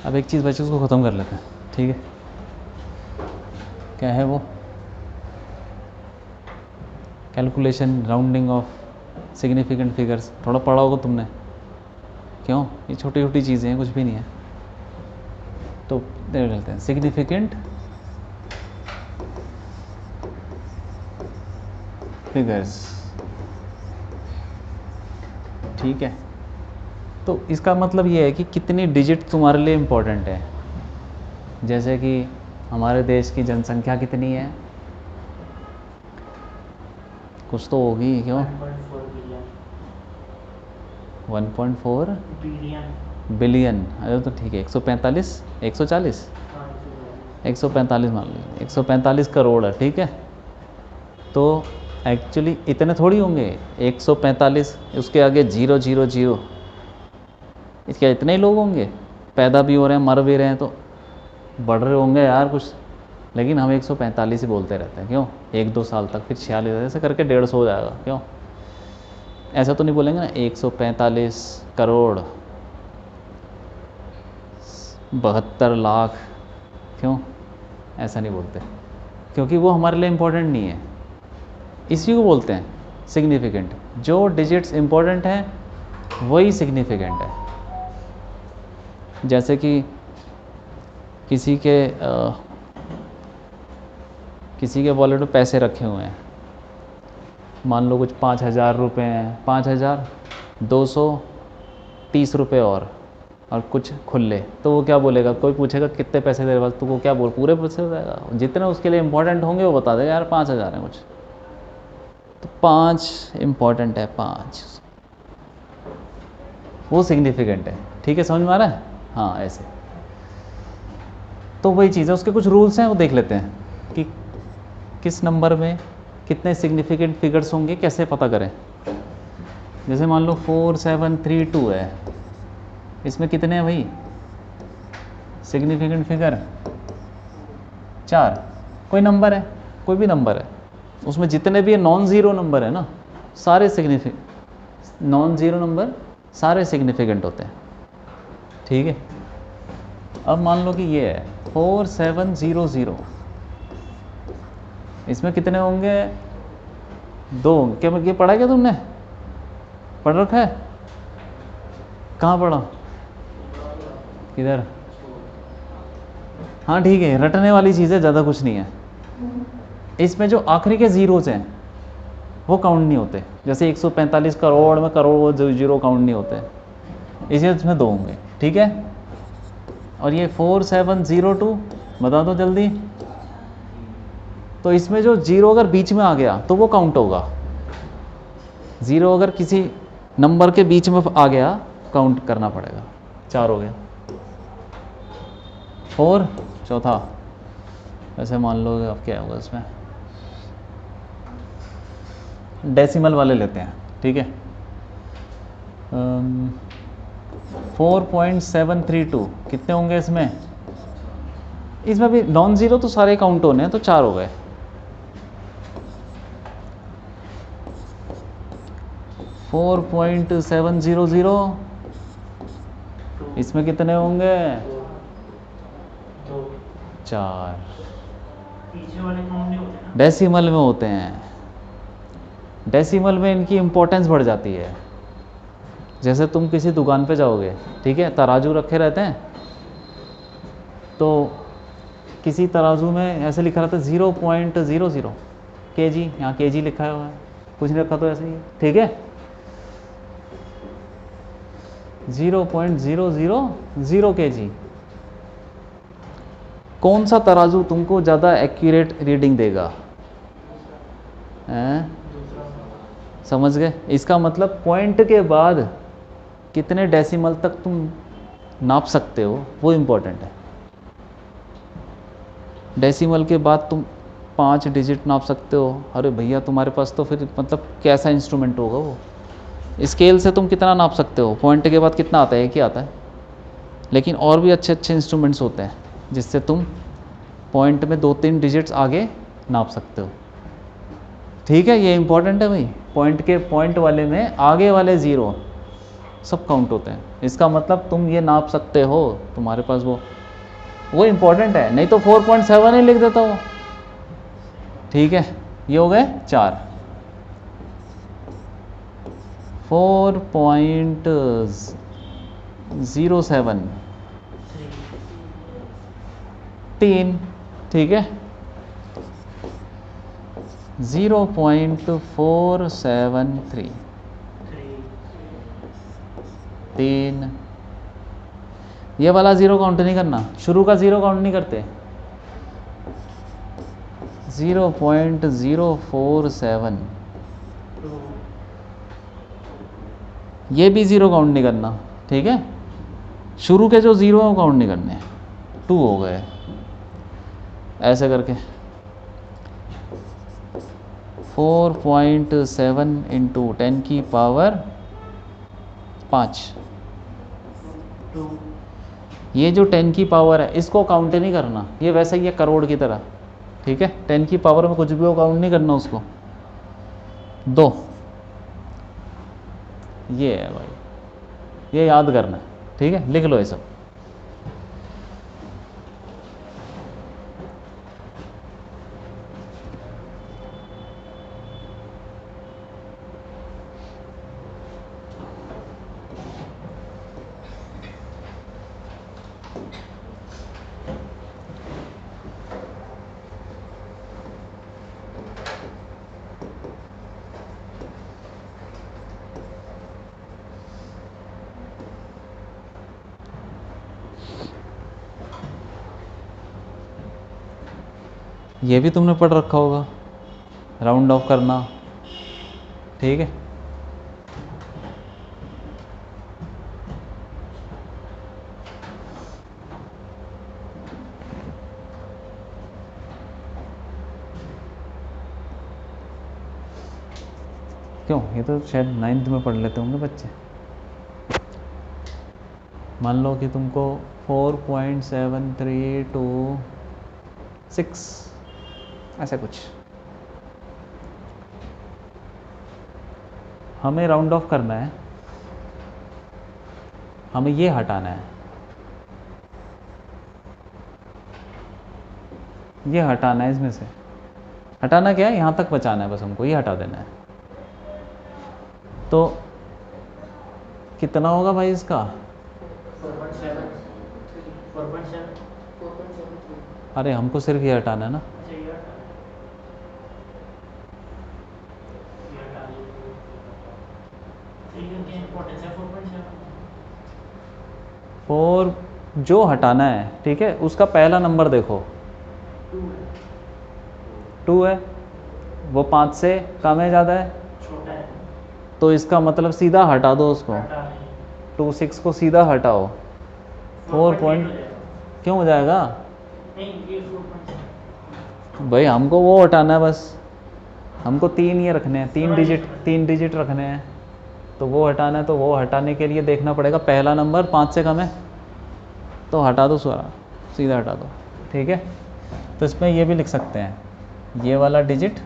अब एक चीज़ बची, उसको ख़त्म कर लेते हैं, ठीक है। क्या है वो? Calculation rounding off significant figures. थोड़ा पढ़ा होगा तुमने, क्यों? ये छोटी छोटी चीज़ें हैं, कुछ भी नहीं है। तो देख लेते हैं सिग्निफिकेंट फिगर्स, ठीक है। तो इसका मतलब ये है कि कितनी डिजिट तुम्हारे लिए इम्पोर्टेंट है। जैसे कि हमारे देश की जनसंख्या कितनी है, कुछ तो होगी, क्यों? 1.4 बिलियन। अरे तो ठीक है, 145 140 145 मान लीजिए, 145 करोड़ है, ठीक है। तो एक्चुअली इतने थोड़ी होंगे, 145 उसके आगे 000, इसके इतने ही लोग होंगे, पैदा भी हो रहे हैं, मर भी रहे हैं, तो बढ़ रहे होंगे यार कुछ। लेकिन हम 145 ही बोलते रहते हैं, क्यों? 1-2 साल तक, फिर 46, ऐसे करके 150 हो जाएगा, क्यों? ऐसा तो नहीं बोलेंगे ना 145 करोड़ 72 लाख, क्यों? ऐसा नहीं बोलते, क्योंकि वो हमारे लिए इम्पोर्टेंट नहीं है। इसी को बोलते हैं सिग्निफिकेंट। जो डिजिट्स इम्पोर्टेंट हैं वही सिग्निफिकेंट है। जैसे कि किसी के वॉलेट में पैसे रखे हुए हैं, मान लो कुछ 5,000 रुपये हैं, 5,230 रुपये और कुछ खुले, तो वो क्या बोलेगा? कोई पूछेगा कितने पैसे तेरे पास, तो वो क्या बोल, पूरे पैसे बताएगा। जितने उसके लिए इम्पोर्टेंट होंगे वो बता देगा, यार 5,000 है कुछ, तो 5 इम्पोर्टेंट है, 5 वो सिग्निफिकेंट है, ठीक है। समझ में आ रहा है? हाँ, ऐसे। तो वही चीज़ है, उसके कुछ रूल्स हैं, वो देख लेते हैं कि किस नंबर में कितने सिग्निफिकेंट फिगर्स होंगे, कैसे पता करें। जैसे मान लो 4732 है, इसमें कितने हैं भाई सिग्निफिकेंट फिगर? 4। कोई नंबर है, कोई भी नंबर है, उसमें जितने भी नॉन ज़ीरो नंबर है ना, सारे नॉन ज़ीरो नंबर सारे सिग्निफिकेंट होते हैं, ठीक है। अब मान लो कि ये है 4700, इसमें कितने होंगे? 2। क्या ये पढ़ा क्या तुमने? पढ़ रखा है? कहाँ पढ़ा? किधर? हाँ ठीक है, रटने वाली चीज़ है, ज़्यादा कुछ नहीं है। इसमें जो आखिरी के ज़ीरोज़ हैं वो काउंट नहीं होते। जैसे 145 करोड़ में करोड़ जीरो काउंट नहीं होते, इसी इसमें 2 होंगे, ठीक है। और ये 4702 बता दो जल्दी। तो इसमें जो जीरो अगर बीच में आ गया तो वो काउंट होगा। ज़ीरो अगर किसी नंबर के बीच में आ गया काउंट करना पड़ेगा। 4 हो गया। 4 चौथा। वैसे मान लो अब क्या होगा इसमें, डेसिमल वाले लेते हैं, ठीक है। 4.732 कितने होंगे इसमें? इसमें भी नॉन ज़ीरो तो सारे काउंट होने हैं, तो 4 हो गए। 4.700, इसमें कितने होंगे? 4। डेसिमल में होते हैं, डेसिमल में इनकी इम्पोर्टेंस बढ़ जाती है। जैसे तुम किसी दुकान पे जाओगे, ठीक है, तराजू रखे रहते हैं, तो किसी तराजू में ऐसे लिखा रहता है 0.00 kg, यहाँ kg लिखा हुआ है, कुछ नहीं रखा तो ऐसे ही, ठीक है। 0.000 kg। कौन सा तराजू तुमको ज़्यादा एक्यूरेट रीडिंग देगा? समझ गए? इसका मतलब पॉइंट के बाद कितने डेसिमल तक तुम नाप सकते हो वो इम्पोर्टेंट है। डेसिमल के बाद तुम 5 डिजिट नाप सकते हो, अरे भैया तुम्हारे पास तो फिर मतलब कैसा इंस्ट्रूमेंट होगा वो। स्केल से तुम कितना नाप सकते हो, पॉइंट के बाद कितना आता है? एक ही आता है। लेकिन और भी अच्छे अच्छे इंस्ट्रूमेंट्स होते हैं जिससे तुम पॉइंट में 2-3 डिजिट्स आगे नाप सकते हो, ठीक है। ये इंपॉर्टेंट है भाई। पॉइंट वाले में आगे वाले ज़ीरो सब काउंट होते हैं। इसका मतलब तुम ये नाप सकते हो, तुम्हारे पास वो इम्पोर्टेंट है, नहीं तो 4.7 ही लिख देता वो। ठीक है, ये हो गए 4। 4.07 3, ठीक है, 0.473 3। ये वाला ज़ीरो काउंट नहीं करना, शुरू का ज़ीरो काउंट नहीं करते। 0.047 ये भी ज़ीरो काउंट नहीं करना, ठीक है। शुरू के जो ज़ीरो हैं वो काउंट नहीं करने। 2 हो गए ऐसे करके। 4.7 इंटू 10 की पावर 5। ये जो 10 की पावर है इसको काउंट नहीं करना, ये वैसे ही है करोड़ की तरह, ठीक है। 10 की पावर में कुछ भी हो काउंट नहीं करना उसको। 2 ये है भाई, ये याद करना है, ठीक है, लिख लो ये सब। ये भी तुमने पढ़ रखा होगा, राउंड ऑफ करना, ठीक है। क्यों, ये तो शायद 9th में पढ़ लेते होंगे बच्चे। मान लो कि तुमको 4.7326 ऐसा कुछ, हमें राउंड ऑफ करना है, हमें ये हटाना है, ये हटाना है, इसमें से हटाना क्या है, यहाँ तक बचाना है बस हमको, ये हटा देना है। तो कितना होगा भाई इसका? 4.7। अरे हमको सिर्फ ये हटाना है ना। और जो हटाना है, ठीक है, उसका पहला नंबर देखो 2 है, वो 5 से कम है, ज़्यादा है, छोटा है, तो इसका मतलब सीधा हटा दो उसको। 26 को सीधा हटाओ, 4 पॉइंट क्यों हो जाएगा भाई, हमको वो हटाना है बस, हमको 3 ये रखने हैं, 3 डिजिट रखने हैं, तो वो हटाना है। तो वो हटाने के लिए देखना पड़ेगा पहला नंबर 5 से कम है, तो हटा दो सारा, सीधा हटा दो, ठीक है। तो इसमें ये भी लिख सकते हैं, ये वाला डिजिट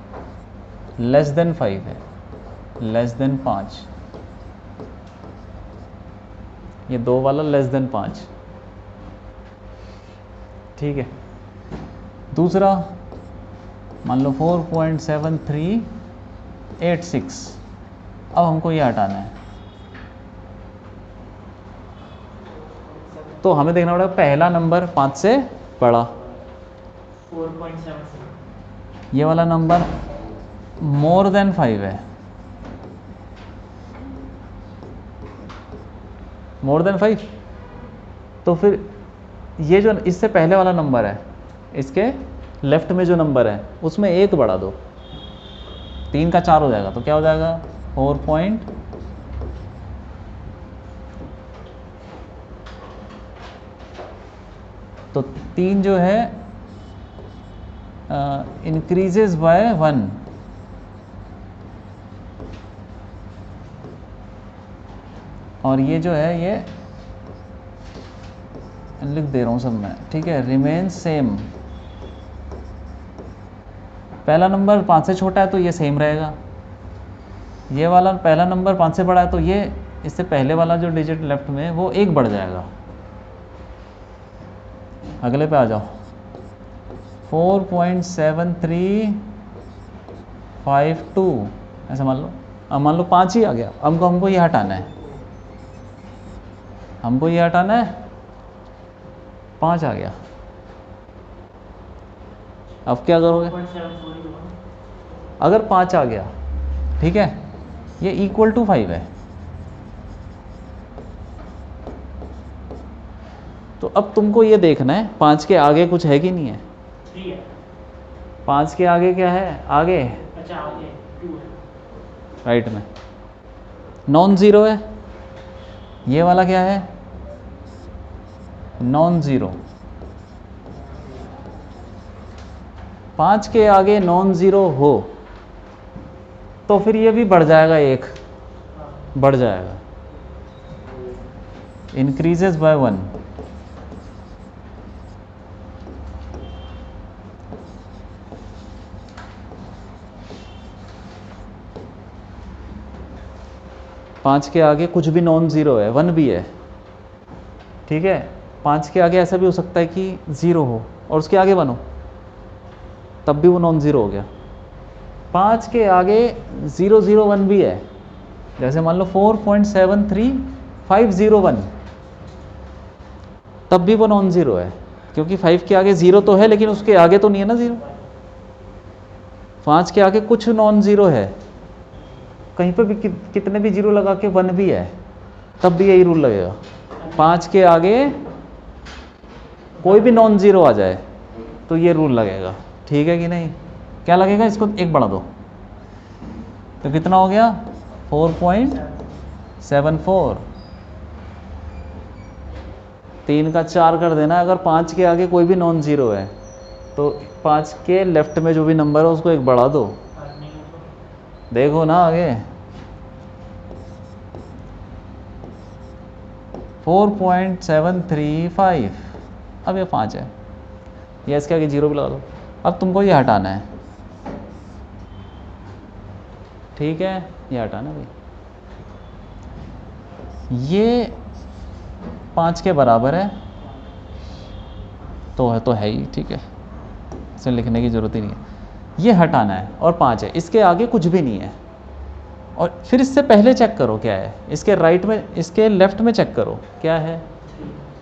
लेस देन 5 है, लेस देन 5, ये 2 वाला लेस देन 5, ठीक है। दूसरा मान लो 4.7386, अब हमको ये हटाना है, तो हमें देखना पड़ेगा पहला नंबर 5 से बड़ा, 4.77, ये वाला नंबर मोर देन 5 है, मोर देन 5, तो फिर ये जो इससे पहले वाला नंबर है, इसके लेफ्ट में जो नंबर है उसमें 1 बढ़ा दो, 3 का 4 हो जाएगा, तो क्या हो जाएगा 4 पॉइंट, तो 3 जो है इंक्रीजेस बाय 1, और ये जो है ये लिख दे रहा हूँ सब मैं, ठीक है, रिमेन्स सेम। पहला नंबर 5 से छोटा है तो ये सेम रहेगा, ये वाला पहला नंबर 5 से बड़ा है तो ये इससे पहले वाला जो डिजिट लेफ्ट में है वो एक बढ़ जाएगा। अगले पे आ जाओ, 4.7352 ऐसा मान लो। अब मान लो 5 ही आ गया, हमको ये हटाना है, हमको ये हटाना है, 5 आ गया। अब क्या करोगे? 4.74 अगर 5 आ गया, ठीक है, ये इक्वल टू 5 है, तो अब तुमको ये देखना है 5 के आगे कुछ है कि नहीं है। 3 है। 5 के आगे क्या है? आगे अच्छा आगे 2 है। राइट में नॉन ज़ीरो है, ये वाला क्या है? Non zero. 5 के आगे नॉन ज़ीरो हो तो फिर ये भी बढ़ जाएगा, एक हाँ। बढ़ जाएगा, इंक्रीजेस बाय 1। पाँच के आगे कुछ भी नॉन ज़ीरो है, 1 भी है, ठीक है। 5 के आगे ऐसा भी हो सकता है कि 0 हो और उसके आगे 1 हो, तब भी वो नॉन ज़ीरो हो गया। 5 के आगे 001 भी है, जैसे मान लो 4.73501, तब भी वो नॉन ज़ीरो है, क्योंकि 5 के आगे 0 तो है लेकिन उसके आगे तो नहीं है ना 0। 5 के आगे कुछ नॉन ज़ीरो है, कहीं पे भी कितने भी 0 लगा के 1 भी है, तब भी यही रूल लगेगा। 5 के आगे कोई भी नॉन ज़ीरो आ जाए तो ये रूल लगेगा, ठीक है कि नहीं? क्या लगेगा? इसको एक बढ़ा दो तो कितना हो गया? 4.74। 3 का 4 कर देना। अगर 5 के आगे कोई भी नॉन ज़ीरो है तो 5 के लेफ्ट में जो भी नंबर है उसको एक बढ़ा दो। नहीं है तो देखो ना आगे 4.735, अब ये 5 है, ये इसके आगे 0 भी लगा दो। अब तुमको ये हटाना है, ठीक है, ये हटाना भाई। ये 5 के बराबर है तो है ही, ठीक है, इसे लिखने की ज़रूरत ही नहीं है। ये हटाना है और 5 है, इसके आगे कुछ भी नहीं है। और फिर इससे पहले चेक करो क्या है, इसके राइट में, इसके लेफ्ट में चेक करो क्या है,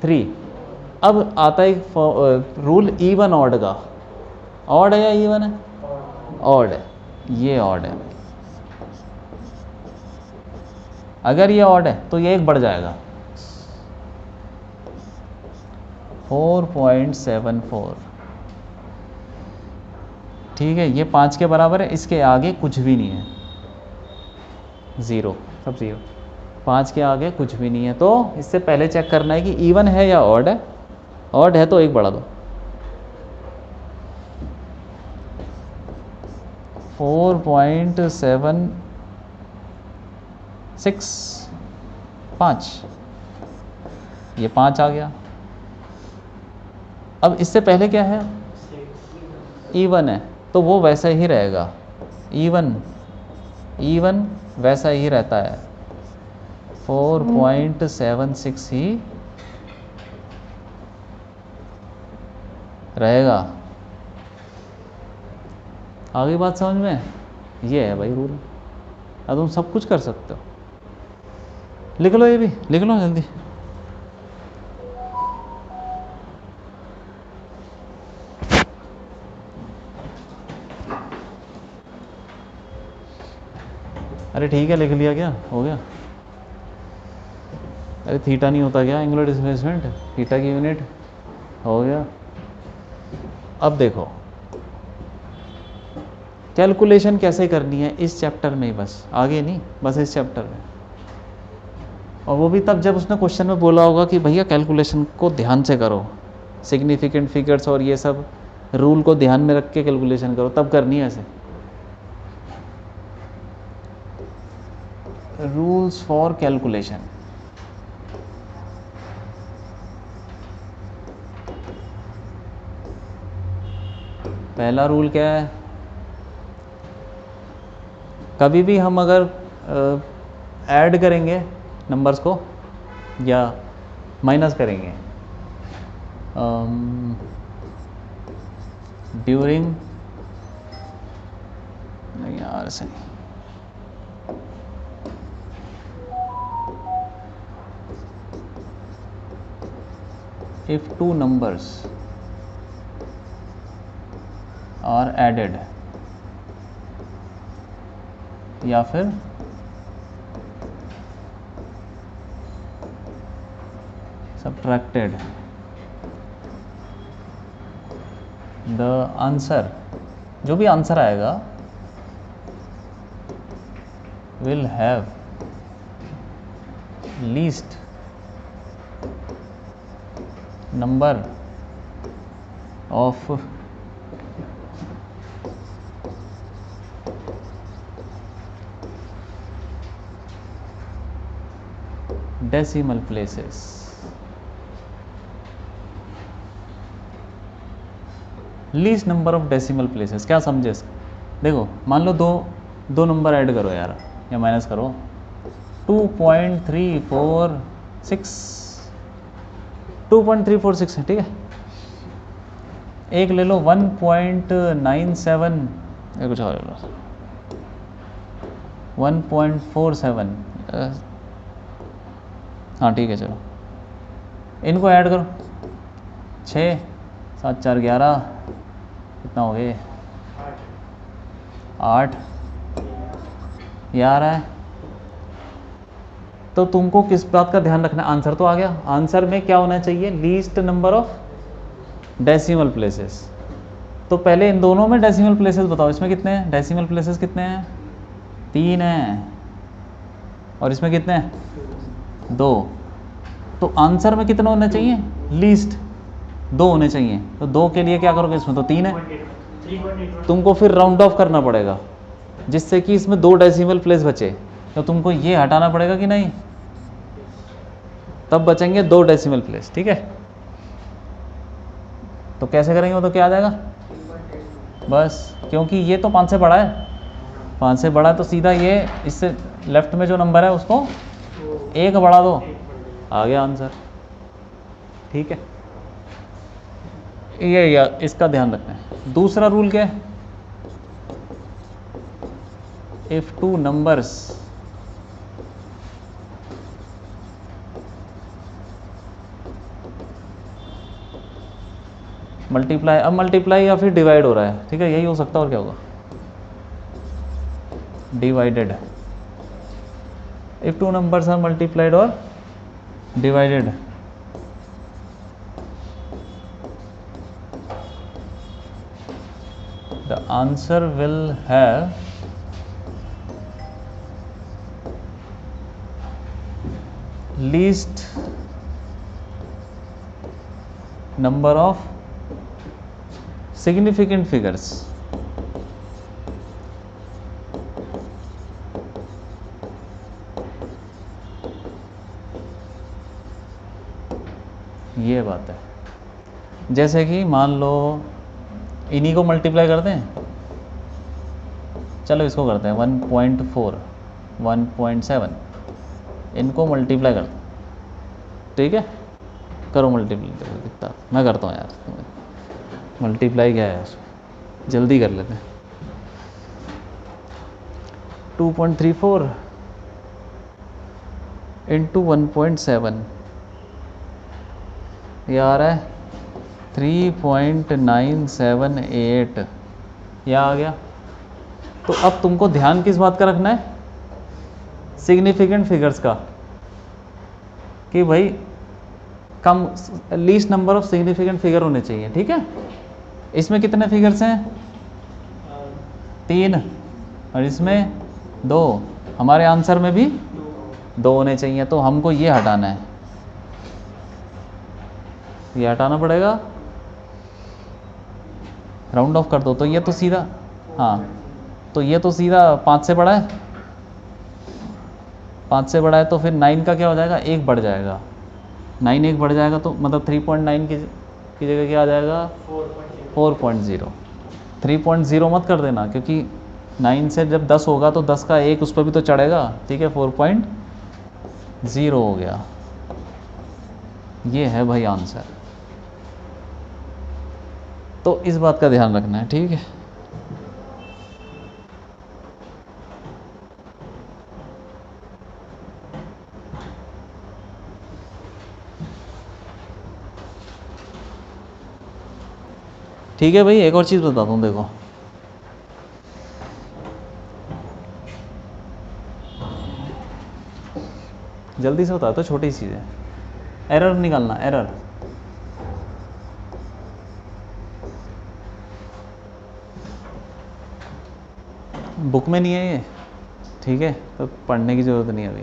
3। अब आता है रूल इवन ऑड का। ऑड है या इवन है? ऑड है, ये ऑड है। अगर ये ऑड है तो ये एक बढ़ जाएगा, 4.74, ठीक है। ये 5 के बराबर है, इसके आगे कुछ भी नहीं है, 0, सब 0। 5 के आगे कुछ भी नहीं है, तो इससे पहले चेक करना है कि इवन है या ऑड है। ऑड है तो एक बढ़ा दो, 4.75, ये 5 आ गया। अब इससे पहले क्या है? 6 इवन है तो वो वैसा ही रहेगा, इवन वैसा ही रहता है, 4.76 ही रहेगा। आगे बात समझ में? ये है भाई रूल। अब तुम सब कुछ कर सकते हो, लिख लो, ये भी लिख लो जल्दी। अरे ठीक है, लिख लिया, क्या हो गया? अरे थीटा नहीं होता क्या एंगुलर डिस्प्लेसमेंट? थीटा की यूनिट हो गया। अब देखो कैलकुलेशन कैसे करनी है इस चैप्टर में ही, बस आगे नहीं, बस इस चैप्टर में। और वो भी तब जब उसने क्वेश्चन में बोला होगा कि भैया कैलकुलेशन को ध्यान से करो, सिग्निफिकेंट फिगर्स और ये सब रूल को ध्यान में रख के कैलकुलेशन करो, तब करनी है ऐसे। Rules for calculation. पहला रूल क्या है? कभी भी हम अगर ऐड करेंगे नंबर्स को या माइनस करेंगे? ड्यूरिंग, नहीं यार ऐसे नहीं, if two numbers are added या फिर subtracted, the answer, जो भी आंसर आएगा will have least number of decimal places. Least number of decimal places, क्या समझे इसको? देखो मान लो दो नंबर ऐड करो यार, या माइनस करो, 2.346 2.346 है, ठीक है। एक ले लो 1.97, या कुछ और ले लो 1.47, हाँ ठीक है चलो, इनको ऐड करो, 6 7 4 11, कितना हो गए 8, ये आ रहा है। तो तुमको किस बात का ध्यान रखना है? आंसर तो आ गया, आंसर में क्या होना चाहिए? Least number of decimal places. तो पहले इन दोनों में डेसिमल प्लेसेस बताओ, इसमें कितने हैं डेसिमल प्लेसेस? कितने हैं? 3 हैं। और इसमें कितने हैं? 2। तो आंसर में कितने होने चाहिए? लीस्ट 2 होने चाहिए। तो 2 के लिए क्या करोगे? इसमें तो 3 है, तुमको फिर राउंड ऑफ करना पड़ेगा जिससे कि इसमें 2 डेसिमल प्लेस बचे। तो तुमको ये हटाना पड़ेगा कि नहीं, तब बचेंगे 2 डेसिमल प्लेस, ठीक है। तो कैसे करेंगे वो? तो क्या आ जाएगा बस, क्योंकि ये तो 5 से बड़ा है, 5 से बड़ा है तो सीधा ये इससे लेफ्ट में जो नंबर है उसको 1 बढ़ा दो, आ गया आंसर, ठीक है। ये इसका ध्यान रखना है। दूसरा रूल क्या है? इफ 2 numbers मल्टीप्लाई, अब मल्टीप्लाई या फिर डिवाइड हो रहा है, ठीक है, यही हो सकता है, और क्या होगा? Divided. If 2 numbers are multiplied or divided, the answer will have least number of significant figures। ये बात है। जैसे कि मान लो इन्हीं को मल्टीप्लाई करते हैं, चलो इसको करते हैं 1.4 1.7, इनको मल्टीप्लाई करते हैं, ठीक है। करो मल्टीप्लाई, कितना मैं करता हूँ यार, मल्टीप्लाई क्या है उसमें, जल्दी कर लेते हैं। 2.34 इंटू 1.7, ये आ रहा है 3.978, यह आ गया। तो अब तुमको ध्यान किस बात का रखना है? सिग्निफिकेंट फिगर्स का, कि भाई कम least number of significant figure होने चाहिए, ठीक है। इसमें कितने फिगर्स हैं? 3, और इसमें 2, हमारे आंसर में भी 2 होने चाहिए। तो हमको ये हटाना है, ये हटाना पड़ेगा, राउंड ऑफ कर दो। तो ये तो सीधा, हाँ तो ये तो सीधा 5 से बड़ा है, 5 से बड़ा है, तो फिर 9 का क्या हो जाएगा? 1 बढ़ जाएगा, 9 1 बढ़ जाएगा, तो मतलब 3.9 की जगह क्या आ जाएगा? 4.0। 3.0 मत कर देना, क्योंकि 9 से जब 10 होगा तो 10 का 1 उस पर भी तो चढ़ेगा, ठीक है। ज़ीरो हो गया। ये है भाई आंसर। तो इस बात का ध्यान रखना है, ठीक है। ठीक है भाई, एक और चीज़ बताता हूँ, देखो जल्दी से बताता हूँ, छोटी चीज़ है। एरर निकालना, एरर। बुक में नहीं है ये, ठीक है, तो पढ़ने की ज़रूरत नहीं है अभी,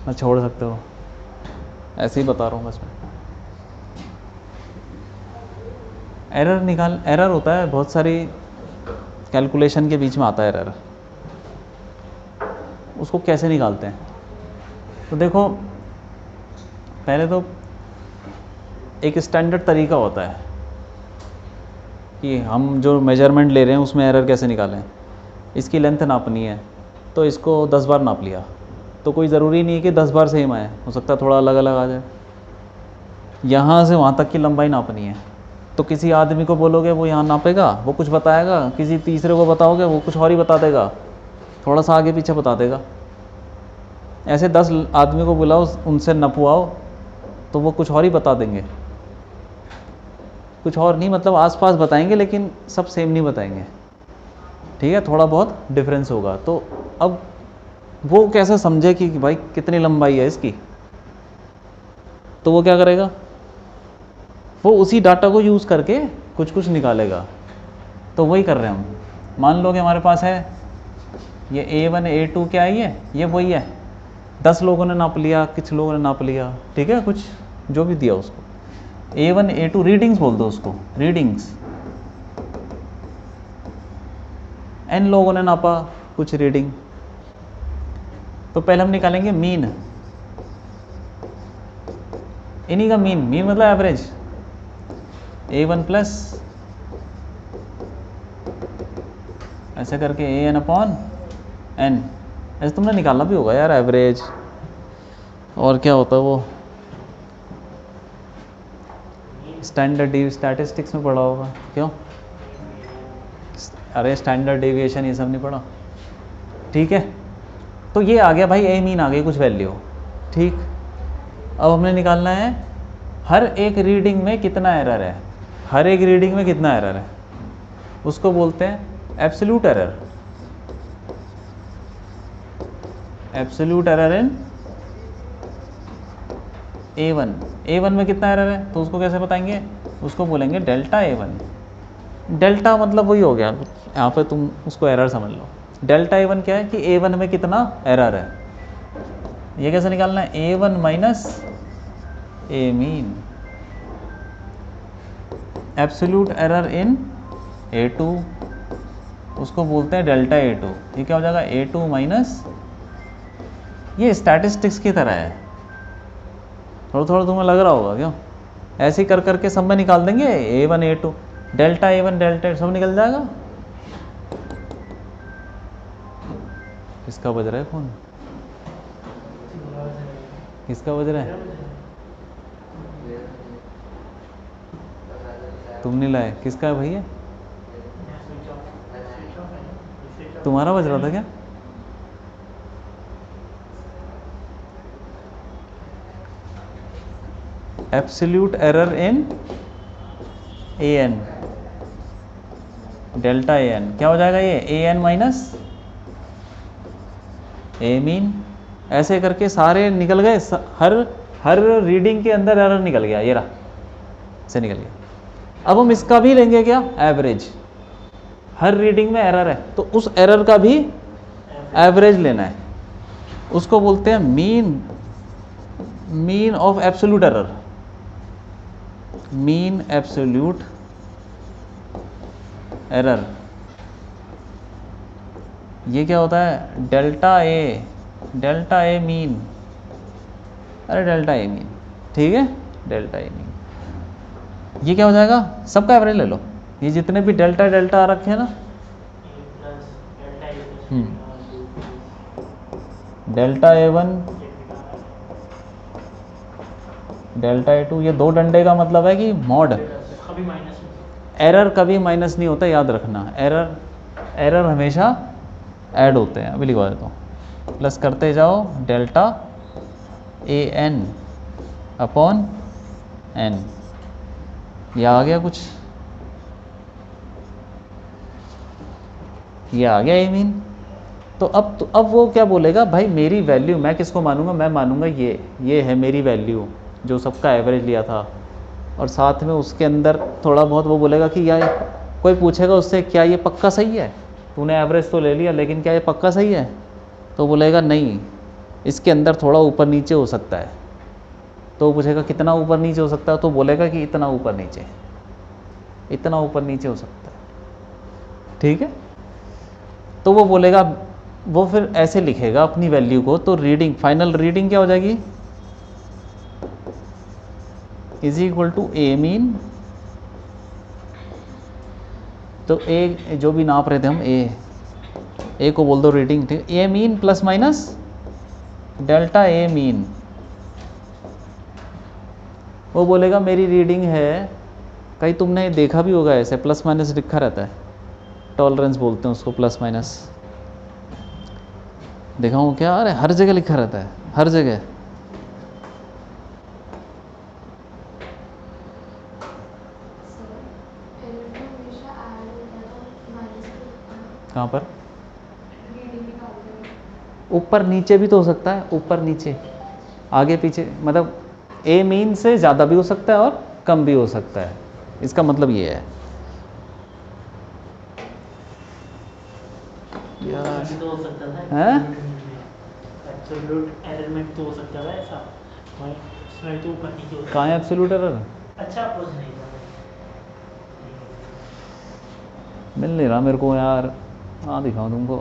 मैं छोड़ सकते हो, ऐसे ही बता रहा हूँ बस मैं। एरर निकाल, एरर होता है बहुत सारी कैलकुलेशन के बीच में आता है एरर, उसको कैसे निकालते हैं? तो देखो, पहले तो एक स्टैंडर्ड तरीका होता है कि हम जो मेजरमेंट ले रहे हैं उसमें एरर कैसे निकालें। इसकी लेंथ नापनी है तो इसको 10 बार नाप लिया, तो कोई ज़रूरी नहीं है कि 10 बार सेम आए, हो सकता है थोड़ा अलग अलग आ जाए। यहाँ से वहाँ तक की लंबाई नापनी है, तो किसी आदमी को बोलोगे वो यहाँ नापेगा, वो कुछ बताएगा, किसी तीसरे को बताओगे वो कुछ और ही बता देगा, थोड़ा सा आगे पीछे बता देगा। ऐसे 10 आदमी को बुलाओ, उनसे नपवाओ, तो वो कुछ और ही बता देंगे, कुछ और नहीं, मतलब आसपास बताएंगे लेकिन सब सेम नहीं बताएंगे, ठीक है, थोड़ा बहुत डिफरेंस होगा। तो अब वो कैसे समझे कि भाई कितनी लंबाई है इसकी? तो वो क्या करेगा, वो उसी डाटा को यूज़ करके कुछ कुछ निकालेगा। तो वही कर रहे हैं हम। मान लो कि हमारे पास है ये A1 A2 क्या है, ये वही है, 10 लोगों ने नाप लिया, कुछ लोगों ने नाप लिया, ठीक है, कुछ जो भी दिया उसको। A1 A2 रीडिंग्स बोल दो उसको, रीडिंग्स। n लोगों ने नापा कुछ रीडिंग, तो पहले हम निकालेंगे मीन, इन्हीं का मीन, मीन मतलब एवरेज। A1 प्लस ऐसे करके AN अपॉन n, ऐसे तुमने निकालना भी होगा यार एवरेज, और क्या होता है वो, स्टैंडर्ड स्टैटिस्टिक्स में पढ़ा होगा, क्यों? अरे स्टैंडर्ड डेविएशन ये सब नहीं पढ़ा, ठीक है। तो ये आ गया भाई, ए मीन आ गई कुछ वैल्यू, ठीक। अब हमने निकालना है हर एक रीडिंग में कितना एरर है, हर एक रीडिंग में कितना एरर है, उसको बोलते हैं absolute error. Absolute error in A1 में कितना एरर है, तो उसको कैसे बताएंगे, उसको बोलेंगे डेल्टा A1। डेल्टा मतलब वही हो गया, यहाँ पे तुम उसको एरर समझ लो। डेल्टा A1 क्या है कि A1 में कितना एरर है, ये कैसे निकालना है, A1 minus A mean. Absolute error in A2, उसको बोलते हैं डेल्टा A2। ये क्या हो जाएगा, A2 माइनस, ये स्टैटिस्टिक्स की तरह है, थोड़ा थोड़ा तुम्हें लग रहा होगा, क्यों? ऐसे ही कर करके सब में निकाल देंगे, A1 A2 delta A1 delta सब निकल जाएगा। किसका बज रहा है फ़ोन, किसका बज रहा है? तुम नहीं लाए, किसका है भैया? तुम्हारा बज रहा था क्या? Absolute error in AN, delta AN क्या हो जाएगा, ये AN माइनस A मीन। ऐसे करके सारे निकल गए, हर रीडिंग के अंदर एरर निकल गया, ये रहा से निकल गया। अब हम इसका भी लेंगे क्या, एवरेज। हर रीडिंग में एरर है तो उस एरर का भी एवरेज लेना है, उसको बोलते हैं mean of absolute error, mean absolute error. ये क्या होता है, डेल्टा ए मीन, अरे डेल्टा ए मीन, ठीक है, डेल्टा ए मीन। ये क्या हो जाएगा, सबका एवरेज ले लो, ये जितने भी डेल्टा डेल्टा आ रखे हैं ना, डेल्टा A1 डेल्टा A2, ये दो डंडे का मतलब है कि मॉड। कभी माइनस में एरर कभी माइनस नहीं होता, याद रखना। एरर हमेशा ऐड होते हैं। अभी लिखवा देता हूँ, प्लस करते जाओ डेल्टा AN अपॉन N। ये आ गया कुछ, ये आ गया मीन। तो अब वो क्या बोलेगा, भाई मेरी वैल्यू मैं किसको मानूंगा, मैं मानूंगा ये है मेरी वैल्यू जो सबका एवरेज लिया था। और साथ में उसके अंदर थोड़ा बहुत वो बोलेगा कि यार, कोई पूछेगा उससे क्या ये पक्का सही है, तूने एवरेज तो ले लिया लेकिन क्या ये पक्का सही है, तो बोलेगा नहीं, इसके अंदर थोड़ा ऊपर नीचे हो सकता है। तो पूछेगा कितना ऊपर नीचे हो सकता है, तो बोलेगा कि इतना ऊपर नीचे, इतना ऊपर नीचे हो सकता है। ठीक है, तो वो बोलेगा, वो फिर ऐसे लिखेगा अपनी वैल्यू को। तो रीडिंग, फाइनल रीडिंग क्या हो जाएगी, is equal to A mean. तो ए जो भी नाप रहे थे हम, ए को बोल दो रीडिंग, ठीक। ए mean plus minus delta A mean. वो बोलेगा मेरी रीडिंग है, कहीं तुमने देखा भी होगा ऐसे प्लस माइनस लिखा रहता है, टॉलरेंस बोलते हैं उसको, प्लस माइनस। देखा हूँ क्या, अरे हर जगह लिखा रहता है, हर जगह। कहाँ पर, ऊपर नीचे भी तो हो सकता है, ऊपर नीचे आगे पीछे, मतलब ए मीन से ज़्यादा भी हो सकता है और कम भी हो सकता है, इसका मतलब ये है यार। तो हो सकता था हैं? एब्सोल्यूट एरर में तो हो सकता था ऐसा, वहीं उसमें तो ऊपर नीचे होता कहाँ है एब्सोल्यूट एरर, अच्छा अप्रोच नहीं था। मिल नहीं रहा मेरे को यार, हाँ दिखाऊँ तुमको।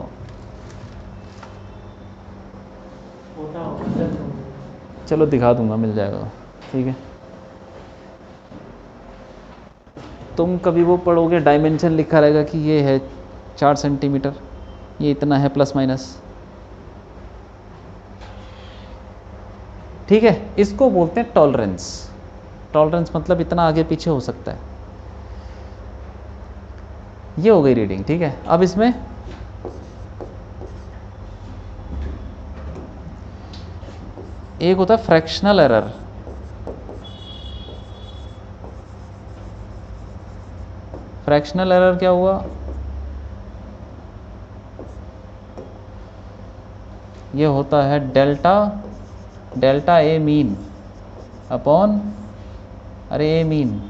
होता होगा चलो दिखा दूंगा, मिल जाएगा, ठीक है। तुम कभी वो पढ़ोगे, डायमेंशन लिखा रहेगा कि ये है 4 सेंटीमीटर, ये इतना है प्लस माइनस, ठीक है। इसको बोलते हैं टॉलरेंस। टॉलरेंस मतलब इतना आगे पीछे हो सकता है। ये हो गई रीडिंग, ठीक है। अब इसमें एक होता है फ्रैक्शनल एरर। फ्रैक्शनल एरर क्या हुआ, ये होता है डेल्टा ए मीन अपॉन, अरे ए मीन,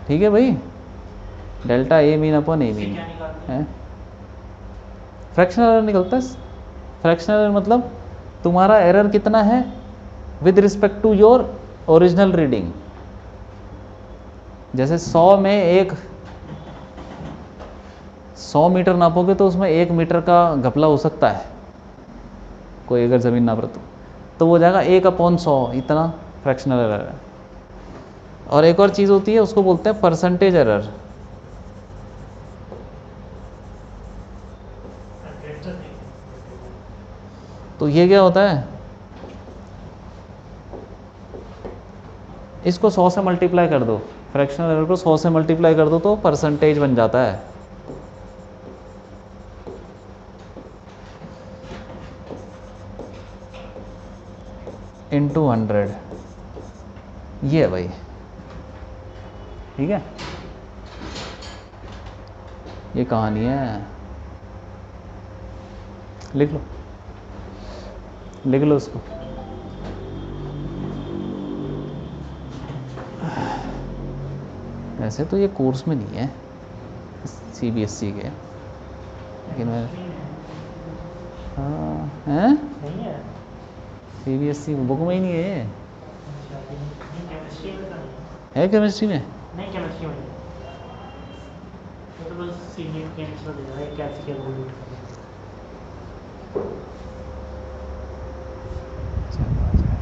ठीक है भाई, delta A mean upon A mean क्या निकालते है। फ्रैक्शनल एरर निकलता है। फ्रैक्शनल एरर मतलब तुम्हारा एरर कितना है with respect to your original reading. जैसे 100 में 100 मीटर नापोगे तो उसमें 1 मीटर का घपला हो सकता है, कोई अगर ज़मीन नाप रहा तो वो हो जाएगा 1/100, इतना फ्रैक्शनल एरर है। और एक और चीज़ होती है, उसको बोलते हैं परसेंटेज एरर। तो ये क्या होता है, इसको 100 से मल्टीप्लाई कर दो, फ्रैक्शनल एरर को 100 से मल्टीप्लाई कर दो तो परसेंटेज बन जाता है। इंटू 100, ये है भाई, ठीक है। ये कहानी है, लिख लो, लिख लो उसको। वैसे तो ये कोर्स में नहीं है, CBSE के, लेकिन मैं, हाँ हैं, नहीं है CBSE बुक में ही नहीं है, नहीं केमिस्ट्री में तो नहीं है केमिस्ट्री में। नहीं केमिस्ट्री में नहीं। वो तो बस सीनियर केमिस्ट्री दे रहा है कैसे कैलकुलेट करना है। चलो आ जाए।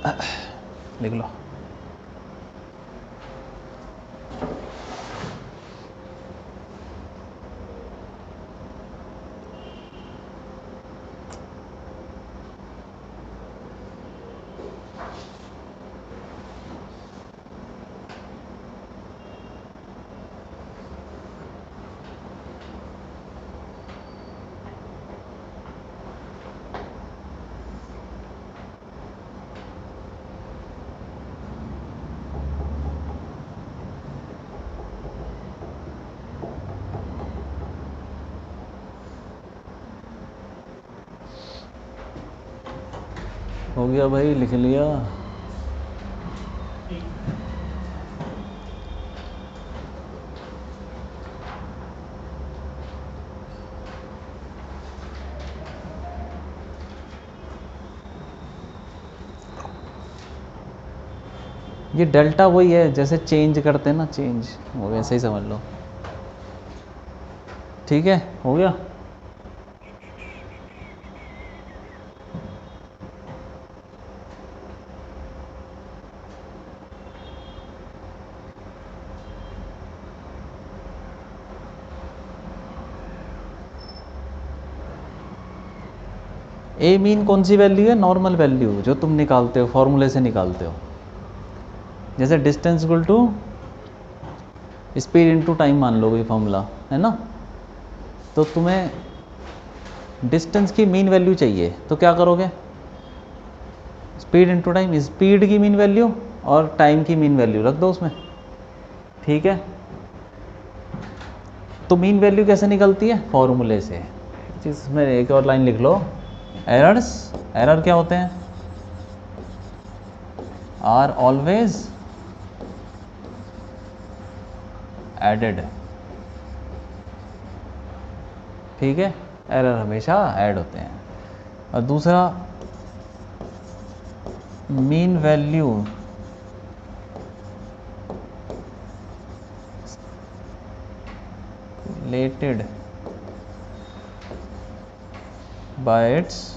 लिख लो। हो गया भाई, लिख लिया। ये डेल्टा वही है जैसे चेंज करते हैं ना, चेंज, वो वैसे ही समझ लो। ठीक है, हो गया। ए मीन कौन सी वैल्यू है? नॉर्मल वैल्यू जो तुम निकालते हो, फॉर्मूले से निकालते हो। जैसे distance equal to speed into time मान लो, ये फॉर्मूला है ना। तो तुम्हें डिस्टेंस की मीन वैल्यू चाहिए, तो क्या करोगे? स्पीड इनटू टाइम, स्पीड की मीन वैल्यू और टाइम की मीन वैल्यू रख दो उसमें। ठीक है, तो मीन वैल्यू कैसे निकलती है? फॉर्मूले से। इसमें एक और लाइन लिख लो, एरर्स, एरर क्या होते हैं? Are always added. ठीक है, एरर हमेशा ऐड होते हैं। और दूसरा, mean value related by its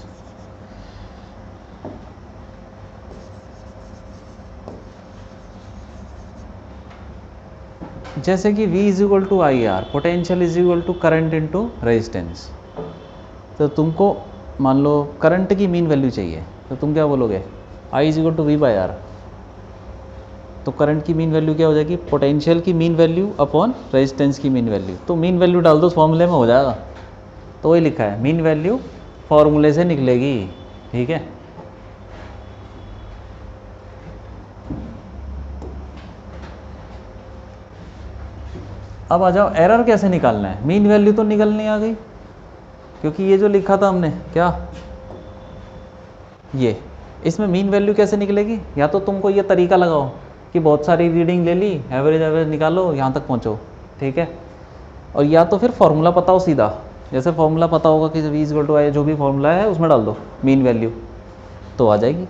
जैसे कि V is equal to I R, potential is equal to current into resistance. तो तुमको मान लो करंट की मीन वैल्यू चाहिए, तो तुम क्या बोलोगे? I is equal to V by R. तो करंट की मीन वैल्यू क्या हो जाएगी? पोटेंशियल की मीन वैल्यू अपॉन रेजिस्टेंस की मीन वैल्यू। तो मीन वैल्यू डाल दो उस फॉर्मूले में, हो जाएगा। तो वही लिखा है, मीन वैल्यू फॉर्मूले से निकलेगी। ठीक है, अब आ जाओ, एरर कैसे निकालना है? मीन वैल्यू तो निकलनी आ गई, क्योंकि ये जो लिखा था हमने, क्या ये, इसमें मीन वैल्यू कैसे निकलेगी? या तो तुमको ये तरीका लगाओ कि बहुत सारी रीडिंग ले ली, एवरेज एवरेज निकालो, यहाँ तक पहुँचो। ठीक है, और या तो फिर फॉर्मूला पता हो सीधा, जैसे फॉर्मूला पता होगा कि V इक्वल टू आई, जो भी फॉर्मूला है उसमें डाल दो मीन वैल्यू, तो आ जाएगी।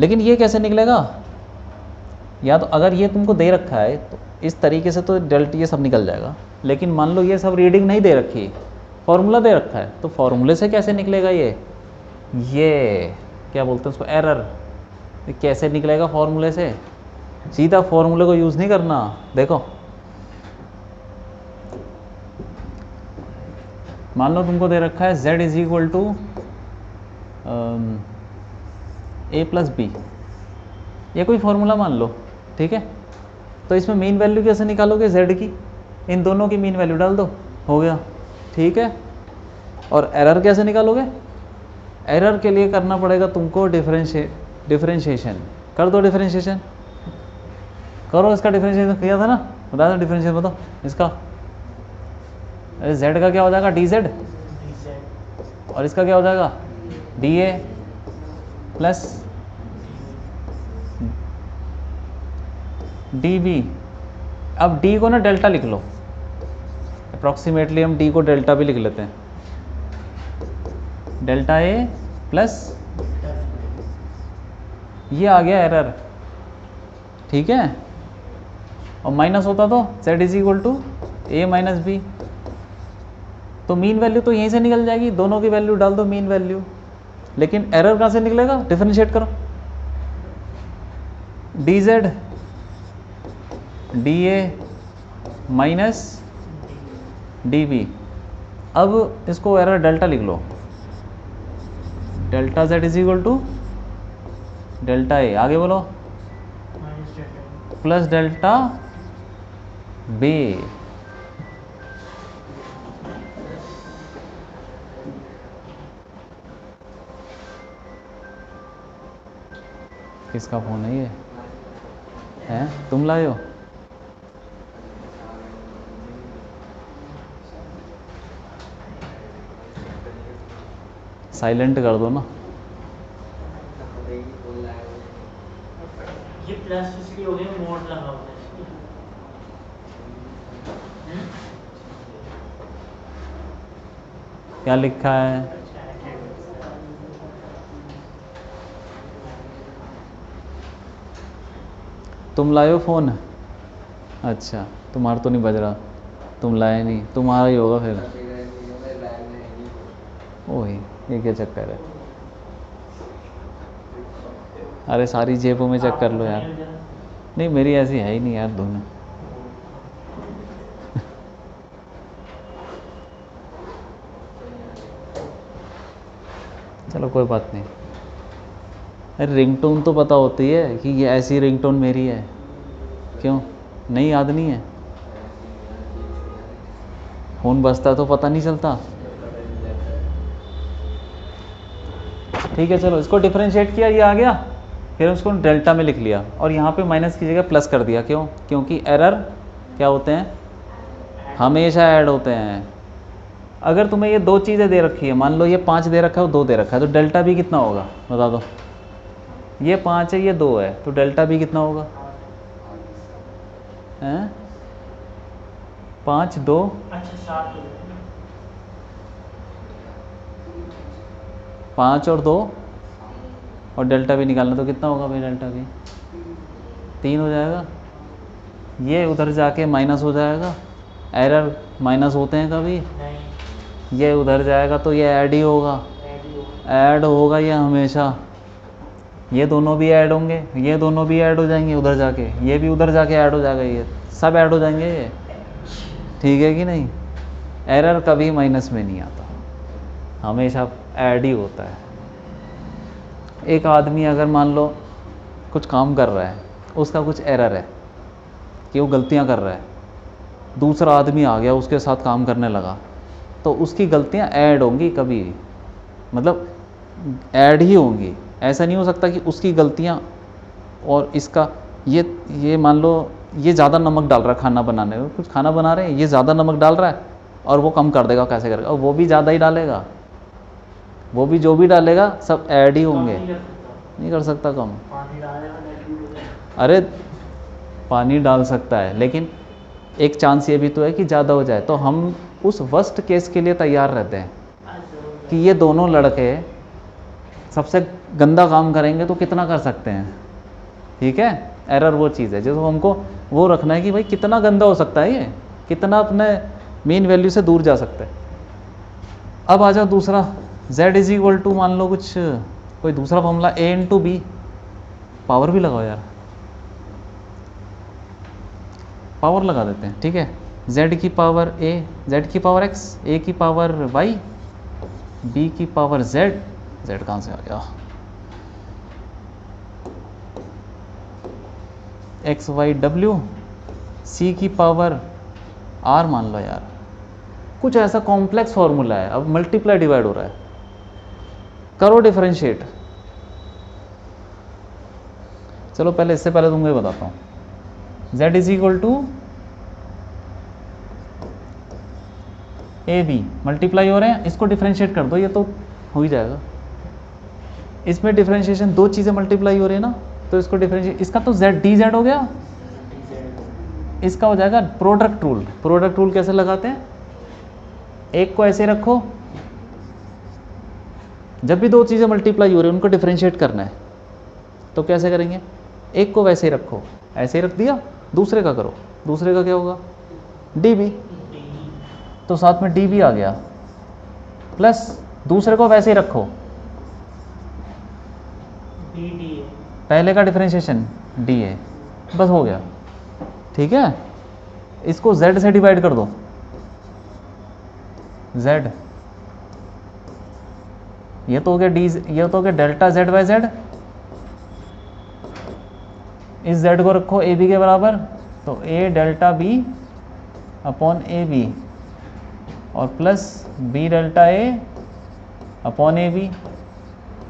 लेकिन ये कैसे निकलेगा? या तो अगर ये तुमको दे रखा है तो इस तरीके से तो डेल्टा ये सब निकल जाएगा। लेकिन मान लो ये सब रीडिंग नहीं दे रखी, फॉर्मूला दे रखा है, तो फॉर्मूले से कैसे निकलेगा? ये क्या बोलते हैं उसको? एरर। कैसे निकलेगा फॉर्मूले से? सीधा फॉर्मूले को यूज़ नहीं करना। देखो, मान लो तुमको दे रखा है Z is equal to A plus B, ये कोई फॉर्मूला मान लो। ठीक है, तो इसमें मीन वैल्यू कैसे निकालोगे? Z की, इन दोनों की मीन वैल्यू डाल दो, हो गया। ठीक है, और एरर कैसे निकालोगे? एरर के लिए करना पड़ेगा तुमको डिफरेंशिएशन। कर दो डिफरेंशिएशन, करो। इसका डिफरेंशिएशन किया था ना, बता दो डिफरेंशिएशन, बताओ इसका। अरे Z का क्या हो जाएगा? dz, और इसका क्या हो जाएगा? dA plus dB। अब D को ना डेल्टा लिख लो, अप्रॉक्सीमेटली हम D को डेल्टा भी लिख लेते हैं, डेल्टा A प्लस, ये आ गया एरर। ठीक है, और माइनस होता तो Z is equal to A minus B. तो मीन वैल्यू तो यहीं से निकल जाएगी, दोनों की वैल्यू डाल दो मीन वैल्यू। लेकिन एरर कहाँ से निकलेगा? डिफरेंशिएट करो, D Z D A minus D B. अब इसको एरर डेल्टा लिख लो, delta Z is equal to delta A, आगे बोलो, minus delta plus delta B. किसका फ़ोन है ये? है तुम लाए हो? साइलेंट कर दो ना। ये प्लस इसलिए हो गया, मोड लगा हुआ है इसलिए। क्या लिखा है? तुम लाए हो फ़ोन? अच्छा, तुम्हारा तो नहीं बज रहा, तुम लाए नहीं, तुम्हारा ही होगा फिर। ओही, ये क्या चक्कर है? अरे सारी जेबों में चेक कर लो यार। नहीं मेरी ऐसी है ही नहीं यार धुन। चलो कोई बात नहीं। अरे रिंगटोन तो पता होती है कि ये ऐसी रिंगटोन मेरी है, क्यों नहीं याद नहीं है? फ़ोन बजता तो पता नहीं चलता। ठीक है चलो, इसको डिफरेंशिएट किया, ये आ गया, फिर उसको डेल्टा में लिख लिया और यहाँ पे माइनस की जगह प्लस कर दिया। क्यों? क्योंकि एरर क्या होते हैं? हमेशा ऐड होते हैं। अगर तुम्हें ये दो चीज़ें दे रखी है, मान लो ये 5 दे रखा है और 2 दे रखा है, तो डेल्टा भी कितना होगा बता दो? ये 5 है ये 2 है, तो डेल्टा भी कितना होगा? हैं? 5 2 अच्छा 7 हो गया। 5 और 2 और डेल्टा भी निकालना, तो कितना होगा भाई डेल्टा भी? 3 हो जाएगा। ये उधर जाके माइनस हो जाएगा, एरर माइनस होते हैं कभी। नहीं, ये उधर जाएगा तो ये ऐड ही होगा, ऐड ही होगा। ऐड होगा ये हमेशा। ये दोनों भी ऐड होंगे, ये दोनों भी ऐड हो जाएंगे उधर जाके, ये भी उधर जाके ऐड हो जाएगा, ये सब ऐड हो जाएंगे ये। ठीक है कि नहीं? एरर कभी माइनस में नहीं आता, हमेशा ऐड ही होता है। एक आदमी अगर मान लो कुछ काम कर रहा है, उसका कुछ एरर है कि वो गलतियां कर रहा है, दूसरा आदमी आ गया उसके साथ काम करने लगा, तो उसकी गलतियां ऐड होंगी कभी, मतलब ऐड ही होंगी। ऐसा नहीं हो सकता कि उसकी गलतियां और इसका ये मान लो ये ज़्यादा नमक डाल रहा है खाना बनाने में, कुछ खाना बना रहे हैं, ये ज़्यादा नमक डाल रहा है और वो कम कर देगा, कैसे करेगा? और वो भी ज़्यादा ही डालेगा, वो भी जो भी डालेगा सब ऐड ही होंगे। नहीं कर सकता कम। पानी डालेगा नेगेटिव हो जाएगा। अरे पानी डाल सकता है, लेकिन एक चांस ये भी तो है कि ज़्यादा हो जाए, तो हम उस वर्स्ट केस के लिए तैयार रहते हैं कि ये दोनों लड़के सबसे गंदा काम करेंगे तो कितना कर सकते हैं। ठीक है, एरर वो चीज़ है जो हमको वो रखना है कि भाई कितना गंदा हो सकता है, ये कितना अपने मेन वैल्यू से दूर जा सकता है। अब आ जाओ दूसरा, z इज इक्वल टू मान लो कुछ कोई दूसरा formula a into B, power भी लगाओ यार, पावर लगा देते हैं। ठीक है, z की पावर a, z की पावर x, a की पावर y, b की पावर z, z कहाँ से आ गया, एक्स वाई डब्ल्यू, सी की पावर आर मान लो यार, कुछ ऐसा कॉम्प्लेक्स फॉर्मूला है। अब मल्टीप्लाई डिवाइड हो रहा है, करो डिफरेंशिएट। चलो पहले इससे पहले तुमको ये बताता हूँ, z is equal to A B, multiply हो रहे हैं, इसको डिफरेंशिएट कर दो, ये तो हो ही जाएगा। इसमें डिफरेंशिएशन दो चीज़ें मल्टीप्लाई हो रही है ना, तो इसको डिफरेंशिएट, इसका तो z डी जेड हो गया, इसका हो जाएगा प्रोडक्ट रूल। प्रोडक्ट रूल कैसे लगाते हैं? एक को ऐसे रखो, जब भी दो चीज़ें मल्टीप्लाई हो रही है उनको डिफरेंशिएट करना है, तो कैसे करेंगे? एक को वैसे ही रखो, ऐसे ही रख दिया, दूसरे का करो, दूसरे का क्या होगा? डी बी, तो साथ में डी बी आ गया, प्लस दूसरे को वैसे ही रखो, डी डी पहले का डिफरेंशिएशन डी ए, बस हो गया। ठीक है, इसको z से डिवाइड कर दो, z, ये तो हो गया डी, ये तो हो गया डेल्टा z बाई जेड। इस z को रखो ए बी के बराबर, तो a delta b upon A B और plus b delta a upon A B.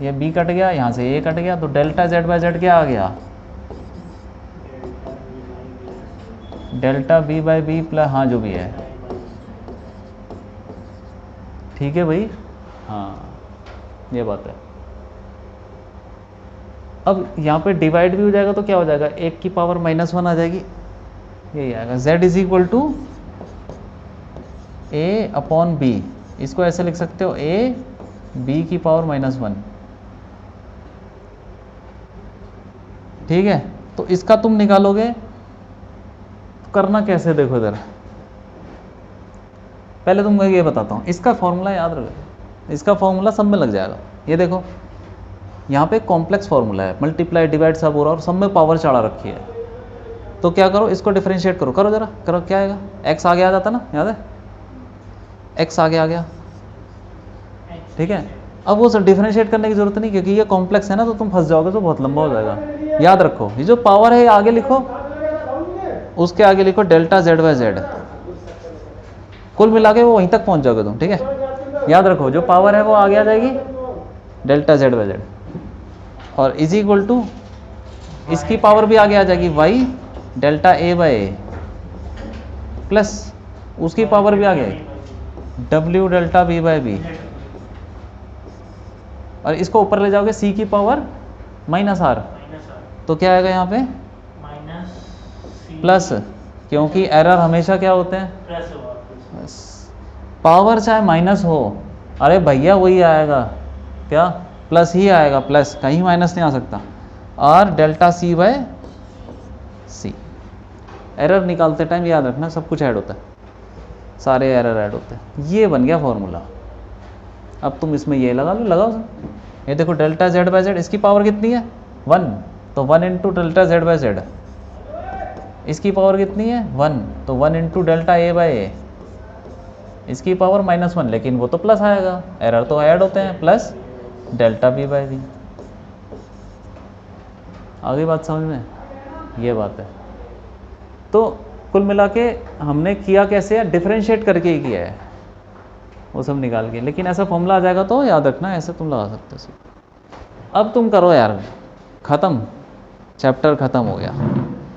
ये b कट गया, यहाँ से a कट गया, तो डेल्टा z बाई जेड क्या आ गया, delta b by B plus, हाँ जो भी है, ठीक है भाई, हाँ ये बात है। अब यहाँ पे डिवाइड भी हो जाएगा तो क्या हो जाएगा, 1 की पावर -1 आ जाएगी, यही आएगा। z is equal to a upon b, इसको ऐसे लिख सकते हो a b की पावर -1, ठीक है। तो इसका तुम निकालोगे तो करना कैसे, देखो इधर, पहले तुमको ये बताता हूँ, इसका फॉर्मूला याद रखो, इसका फॉर्मूला सब में लग जाएगा। ये देखो यहाँ पे कॉम्प्लेक्स फॉर्मूला है, मल्टीप्लाई डिवाइड सब हो रहा है और सब में पावर चढ़ा रखी है। तो क्या करो, इसको डिफरेंशिएट करो, करो जरा करो, क्या आएगा, x आगे आ जाता ना, याद है, x आगे आ गया, ठीक है। अब वो सब डिफरेंशिएट करने की जरूरत नहीं, क्योंकि ये कॉम्प्लेक्स है ना, तो तुम फंस जाओगे तो बहुत लंबा हो जाएगा। याद रखो, ये जो पावर है ये आगे लिखो, उसके आगे लिखो डेल्टा z बाई जेड, कुल मिला के वो वहीं तक पहुंच जाओगे तुम, ठीक है। याद रखो, जो पावर है वो आगे आ जाएगी डेल्टा z बाई जेड, और इज इक्वल टू इसकी पावर भी आगे आ जाएगी y delta a by A, plus उसकी पावर भी आ गई w delta b by B, और इसको ऊपर ले जाओगे c की पावर -r, तो क्या आएगा यहाँ पे प्लस, क्योंकि एरर हमेशा क्या होते हैं, पावर चाहे माइनस हो, अरे भैया वही आएगा, क्या प्लस ही आएगा, प्लस, कहीं माइनस नहीं आ सकता। और डेल्टा सी बाय सी, एरर निकालते टाइम याद रखना सब कुछ ऐड होता है, सारे एरर ऐड होते हैं। ये बन गया फॉर्मूला। अब तुम इसमें ये लगा लो, लगाओ, ये देखो डेल्टा z बाई जेड, इसकी पावर कितनी है 1, तो 1 into delta z by Z, इसकी पावर कितनी है 1, तो 1 इंटू डेल्टा a बाई ए, इसकी पावर -1, लेकिन वो तो प्लस आएगा, एरर तो ऐड होते हैं, plus delta b by B. आगे बात समझ में, ये बात है। तो कुल मिला के हमने किया कैसे है, डिफरेंशिएट करके ही किया है, वो सब निकाल के, लेकिन ऐसा फॉर्मूला आ जाएगा तो याद रखना, ऐसे तुम लगा सकते हो। अब तुम करो यार, ख़त्म, चैप्टर ख़त्म हो गया।